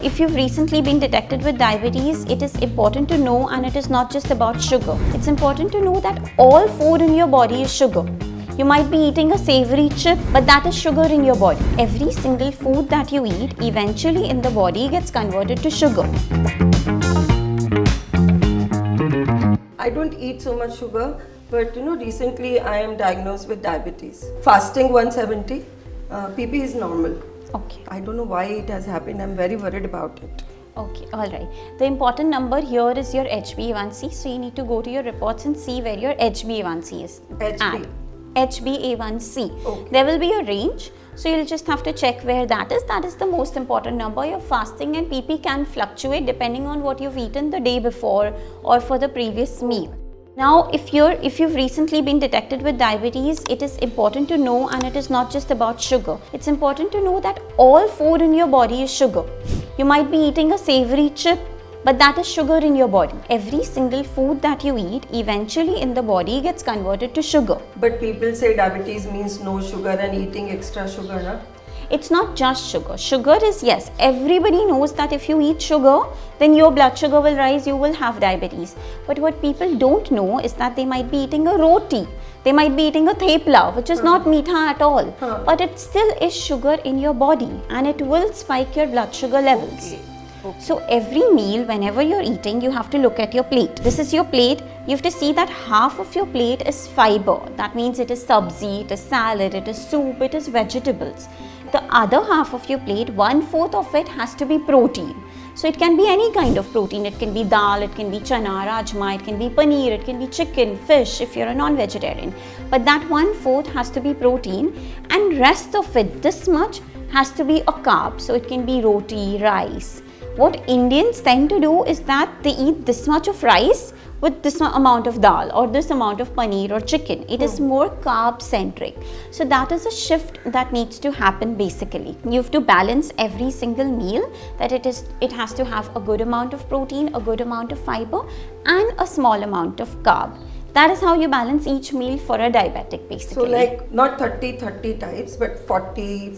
If you've recently been detected with diabetes, it is important to know, and it is not just about sugar. It's important to know that all food in your body is sugar. You might be eating a savory chip, but that is sugar in your body. Every single food that you eat eventually in the body gets converted to sugar. I don't eat so much sugar, but recently I am diagnosed with diabetes. Fasting 170, PP is normal. Okay. I don't know why it has happened. I'm very worried about it. Okay, alright. The important number here is your HbA1c. So you need to go to your reports and see where your HbA1c is at. HbA1c. Okay. There will be a range. So you'll just have to check where that is. That is the most important number. Your fasting and PP can fluctuate depending on what you've eaten the day before or for the previous meal. Now, if you've recently been detected with diabetes, it is important to know, and it is not just about sugar. It's important to know that all food in your body is sugar. You might be eating a savory chip, but that is sugar in your body. Every single food that you eat eventually in the body gets converted to sugar. But people say diabetes means no sugar and eating extra sugar, huh? It's not just sugar. Sugar is, yes, everybody knows that if you eat sugar, then your blood sugar will rise, you will have diabetes. But what people don't know is that they might be eating a roti. They might be eating a thepla, which is not meetha at all. But it still is sugar in your body, and it will spike your blood sugar levels. Okay. So every meal, whenever you're eating, you have to look at your plate. This is your plate. You have to see that half of your plate is fiber. That means it is sabzi, it is salad, it is soup, it is vegetables. The other half of your plate, 1/4 of it has to be protein. So it can be any kind of protein. It can be dal, it can be chana, rajma, it can be paneer, it can be chicken, fish if you're a non-vegetarian. But that 1/4 has to be protein, and rest of it, this much, has to be a carb. So it can be roti, rice. What Indians tend to do is that they eat this much of rice with this amount of dal or this amount of paneer or chicken. It is more carb centric. So that is a shift that needs to happen basically. You have to balance every single meal, that it has to have a good amount of protein, a good amount of fiber, and a small amount of carb. That is how you balance each meal for a diabetic basically. So like not 30 types, but 40,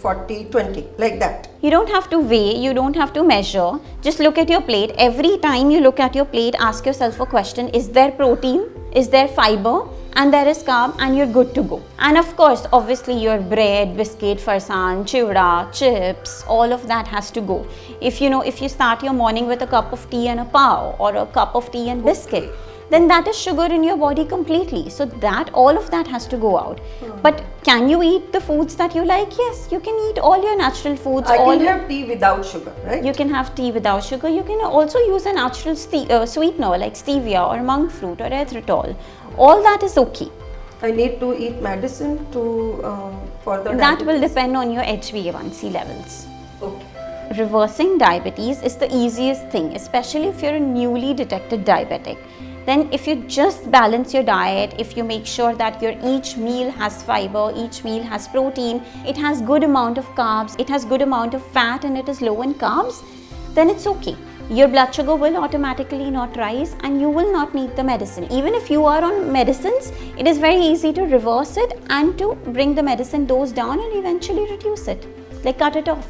20, like that. You don't have to weigh, you don't have to measure. Just look at your plate. Every time you look at your plate, ask yourself a question: is there protein? Is there fiber? And there is carb, and you're good to go. And of course, obviously your bread, biscuit, farsan, chivda, chips, all of that has to go. If you start your morning with a cup of tea and a pav, or a cup of tea and biscuit, then that is sugar in your body completely. So all of that has to go out. But can you eat the foods that you like? Yes, you can eat all your natural foods. I can have tea without sugar, right? You can have tea without sugar. You can also use a natural sweetener like stevia or monk fruit or erythritol. All that is okay. I need to eat medicine for the diabetes. That will depend on your HbA1c levels. Okay. Reversing diabetes is the easiest thing, especially if you're a newly detected diabetic. Then if you just balance your diet, if you make sure that your each meal has fiber, each meal has protein, it has good amount of carbs, it has good amount of fat, and it is low in carbs, then it's okay. Your blood sugar will automatically not rise, and you will not need the medicine. Even if you are on medicines, it is very easy to reverse it and to bring the medicine dose down and eventually reduce it, like cut it off.